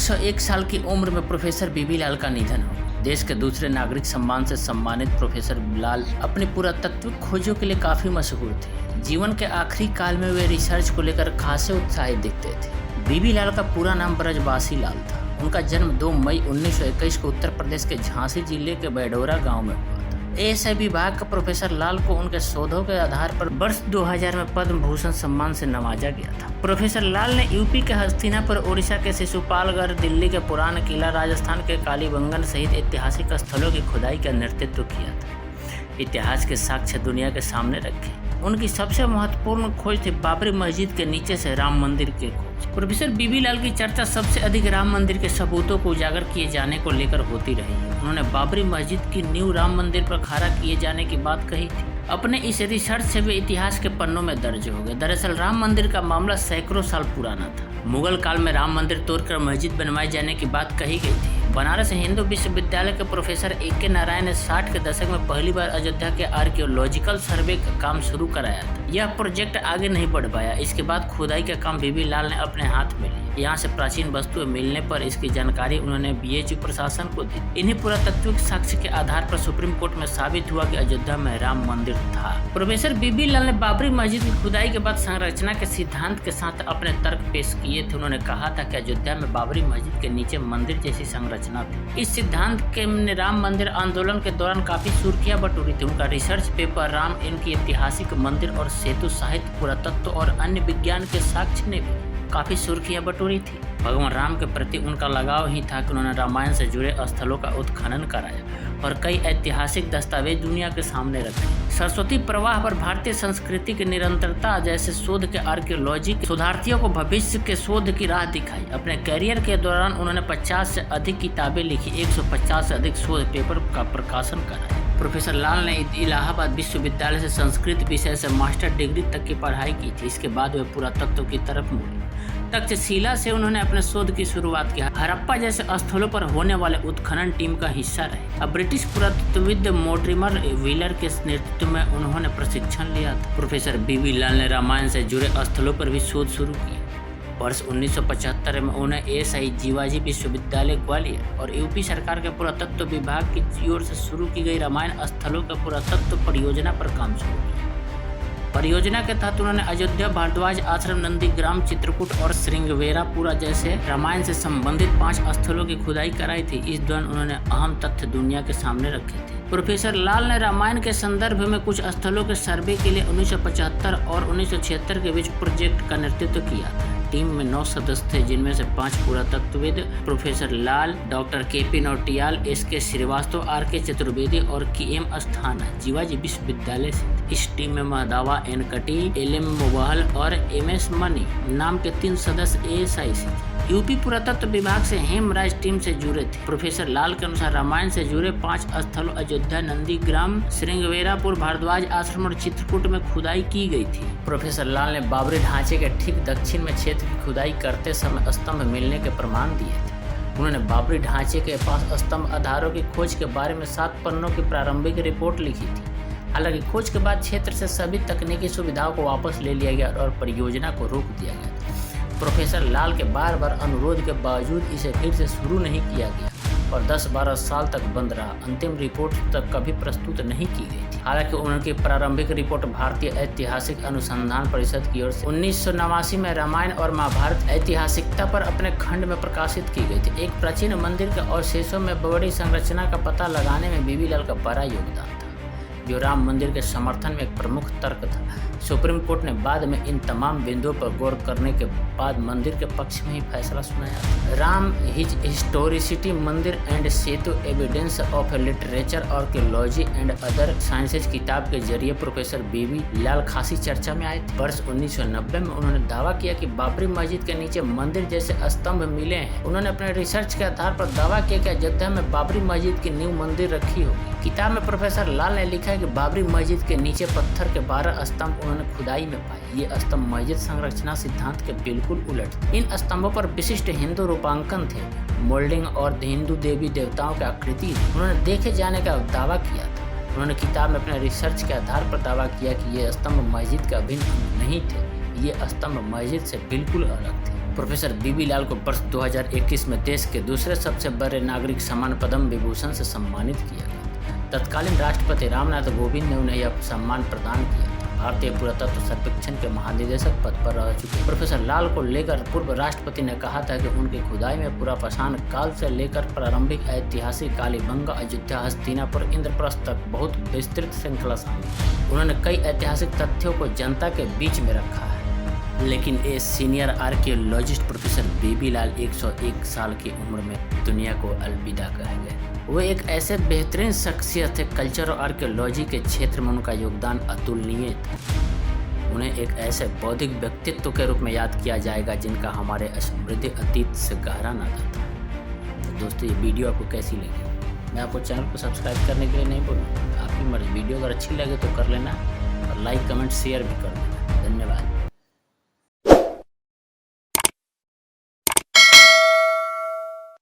101 साल की उम्र में प्रोफेसर बीबी लाल का निधन हो। देश के दूसरे नागरिक सम्मान से सम्मानित प्रोफेसर लाल अपनी पुरातत्विक खोजों के लिए काफी मशहूर थे। जीवन के आखिरी काल में वे रिसर्च को लेकर खासे उत्साहित दिखते थे। बीबी लाल का पूरा नाम ब्रजवासी लाल था। उनका जन्म 2 मई 1921 को उत्तर प्रदेश के झांसी जिले के बैडोरा गांव में हुआ था। एएसआई विभाग का प्रोफेसर लाल को उनके शोधों के आधार पर वर्ष 2000 में पद्म भूषण सम्मान से नवाजा गया था। प्रोफेसर लाल ने यूपी के हस्तिनापुर, उड़ीसा के शिशुपालगढ़, दिल्ली के पुराना किला, राजस्थान के कालीबंगन सहित ऐतिहासिक स्थलों की खुदाई का नेतृत्व किया था। इतिहास के साक्ष्य दुनिया के सामने रखे। उनकी सबसे महत्वपूर्ण खोज थी बाबरी मस्जिद के नीचे से राम मंदिर की खोज। प्रोफेसर बीबी लाल की चर्चा सबसे अधिक राम मंदिर के सबूतों को उजागर किए जाने को लेकर होती रही है। उन्होंने बाबरी मस्जिद की नींव राम मंदिर पर खड़ा किए जाने की बात कही थी। अपने इस रिसर्च से वे इतिहास के पन्नों में दर्ज हो गए। दरअसल राम मंदिर का मामला सैकड़ों साल पुराना था। मुगल काल में राम मंदिर तोड़कर मस्जिद बनवाए जाने की बात कही गई थी। बनारस हिंदू विश्वविद्यालय के प्रोफेसर ए.के. नारायण ने 60 के दशक में पहली बार अयोध्या के आर्कियोलॉजिकल सर्वे का काम शुरू कराया था। यह प्रोजेक्ट आगे नहीं बढ़ पाया। इसके बाद खुदाई का काम बीबी लाल ने अपने हाथ में लिया। यहाँ से प्राचीन वस्तुएं मिलने पर इसकी जानकारी उन्होंने बीएचयू प्रशासन को दी। इन्हीं पुरातत्विक साक्ष्य के आधार पर सुप्रीम कोर्ट में साबित हुआ कि अयोध्या में राम मंदिर था। प्रोफेसर बीबी लाल ने बाबरी मस्जिद की खुदाई के बाद संरचना के सिद्धांत के साथ अपने तर्क पेश किए थे। उन्होंने कहा था कि अयोध्या में बाबरी मस्जिद के नीचे मंदिर जैसी संरचना थी। इस सिद्धांत के राम मंदिर आंदोलन के दौरान काफी सुर्खियां बटोरी थी। उनका रिसर्च पेपर राम, इनकी ऐतिहासिक मंदिर और सेतु, साहित्य, पुरातत्व और अन्य विज्ञान के साक्ष्य ने भी काफी सुर्खियां बटोरी थी। भगवान राम के प्रति उनका लगाव ही था कि उन्होंने रामायण से जुड़े स्थलों का उत्खनन कराया और कई ऐतिहासिक दस्तावेज दुनिया के सामने रखे। सरस्वती प्रवाह पर भारतीय संस्कृति की निरंतरता जैसे शोध के आर्कियोलॉजी शोधार्थियों को भविष्य के शोध की राह दिखाई। अपने करियर के दौरान उन्होंने 50 से अधिक किताबें लिखी, 150 से अधिक शोध पेपर का प्रकाशन कराया। प्रोफेसर लाल ने इलाहाबाद विश्वविद्यालय से संस्कृत विषय से मास्टर डिग्री तक की पढ़ाई की थी। इसके बाद वे पुरातत्व की तरफ मुड़े। तक्षशिला से उन्होंने अपने शोध की शुरुआत की। हड़प्पा जैसे स्थलों पर होने वाले उत्खनन टीम का हिस्सा रहे। अब ब्रिटिश पुरातत्वविद मोर्टिमर व्हीलर के नेतृत्व में उन्होंने प्रशिक्षण लिया था। प्रोफेसर बीबी लाल ने रामायण से जुड़े स्थलों पर भी शोध शुरू किया। वर्ष 1975 में उन्हें एएसआई जीवाजी विश्वविद्यालय ग्वालियर और यूपी सरकार के पुरातत्व विभाग की ओर से शुरू की गई रामायण स्थलों के पुरातत्व परियोजना पर काम शुरू किया। परियोजना के तहत उन्होंने अयोध्या, भारद्वाज आश्रम, नंदीग्राम, चित्रकूट और श्रृंगवेरापुरा जैसे रामायण से संबंधित 5 स्थलों की खुदाई कराई थी। इस दौरान उन्होंने अहम तथ्य दुनिया के सामने रखे थे। प्रोफेसर लाल ने रामायण के संदर्भ में कुछ स्थलों के सर्वे के लिए 1975 और 1976 के बीच प्रोजेक्ट का नेतृत्व किया था। टीम में 9 सदस्य थे, जिनमें से 5 पुरातत्वविद professor Lal, doctor K P. Nautiyal, S K. Srivastava, R K. Chaturvedi और के.एम. अस्थाना जीवाजी विश्वविद्यालय से। इस टीम में महदावा एनकटी, एल.एम. मोबाहल और एम.एस. मनी नाम के 3 सदस्य एएसआई से। यूपी पुरातत्व विभाग से हेमराज टीम से जुड़े थे। प्रोफेसर लाल के अनुसार रामायण से जुड़े 5 स्थलों अयोध्या, नंदीग्राम, श्रृंगवेरापुर, भारद्वाज आश्रम और चित्रकूट में खुदाई की गई थी। प्रोफेसर लाल ने बाबरी ढांचे के ठीक दक्षिण में क्षेत्र की खुदाई करते समय स्तंभ मिलने के प्रमाण दिए थे। उन्होंने बाबरी ढांचे के पास स्तंभ आधारों की खोज के बारे में 7 पन्नों की प्रारंभिक रिपोर्ट लिखी थी। हालांकि खोज के बाद क्षेत्र से सभी तकनीकी सुविधाओं को वापस ले लिया गया और परियोजना को रोक दिया गया। प्रोफेसर लाल के बार बार अनुरोध के बावजूद इसे फिर से शुरू नहीं किया गया और 10-12 साल तक बंद रहा। अंतिम रिपोर्ट तक कभी प्रस्तुत नहीं की गई थी। हालांकि उनकी प्रारंभिक रिपोर्ट भारतीय ऐतिहासिक अनुसंधान परिषद की ओर से 1989 में रामायण और महाभारत ऐतिहासिकता पर अपने खंड में प्रकाशित की गई थी। एक प्राचीन मंदिर के अवशेषों में बड़ी संरचना का पता लगाने में बीबी लाल का बड़ा योगदान था, जो राम मंदिर के समर्थन में एक प्रमुख तर्क था। सुप्रीम कोर्ट ने बाद में इन तमाम बिंदुओं पर गौर करने के बाद मंदिर के पक्ष में ही फैसला सुनाया। राम हिज हिस्टोरिसिटी, मंदिर and Setu, evidence of literature, archaeology and other sciences किताब के जरिए प्रोफेसर बीबी लाल खासी चर्चा में आए थे। वर्ष 1990 में उन्होंने दावा किया कि बाबरी मस्जिद के नीचे मंदिर जैसे स्तंभ मिले हैं। उन्होंने अपने रिसर्च के आधार पर दावा किया कि अयोध्या में बाबरी मस्जिद की नींव मंदिर रखी होगी। किताब में प्रोफेसर लाल ने लिखा है कि बाबरी मस्जिद के नीचे पत्थर के 12 स्तंभ उन्होंने खुदाई में पाए। ये स्तंभ मस्जिद संरचना सिद्धांत के बिल्कुल उलट थे। इन स्तंभों पर विशिष्ट हिंदू रूपांकन थे, मोल्डिंग और हिंदू देवी देवताओं की आकृति उन्होंने देखे जाने का दावा किया था। उन्होंने किताब में अपने रिसर्च के आधार पर दावा किया कि ये स्तंभ मस्जिद का अभिन्न अंग नहीं थे, ये स्तंभ मस्जिद से बिल्कुल अलग थे। प्रोफेसर बीबी लाल को वर्ष 2021 में देश के दूसरे सबसे बड़े नागरिक सम्मान पद्म विभूषण से सम्मानित किया गया। तत्कालीन राष्ट्रपति रामनाथ कोविंद ने उन्हें यह सम्मान प्रदान किया। भारतीय पुरातत्व सर्वेक्षण के महानिदेशक पद पर रह चुके प्रोफेसर लाल को लेकर पूर्व राष्ट्रपति ने कहा था कि उनकी खुदाई में पूरा पाषाण काल से लेकर प्रारंभिक ऐतिहासिक कालीबंगा, अयोध्या, हस्तिनापुर, इंद्रप्रस्थ तक बहुत विस्तृत श्रृंखला शामिल है। उन्होंने कई ऐतिहासिक तथ्यों को जनता के बीच में रखा है। लेकिन ये सीनियर आर्कियोलॉजिस्ट प्रोफेसर बीबी लाल 101 साल की उम्र में दुनिया को अलविदा कह गए। वो एक ऐसे बेहतरीन शख्सियत थे, कल्चर और आर्कियोलॉजी के क्षेत्र में उनका योगदान अतुलनीय था। उन्हें एक ऐसे बौद्धिक व्यक्तित्व के रूप में याद किया जाएगा जिनका हमारे समृद्ध अतीत से गहरा नाता था। तो दोस्तों, ये वीडियो आपको कैसी लगी? मैं आपको चैनल को सब्सक्राइब करने के लिए नहीं बोलूँगा, आपकी मर्जी। वीडियो अगर अच्छी लगे तो कर लेना और लाइक, कमेंट, शेयर भी कर देना। धन्यवाद।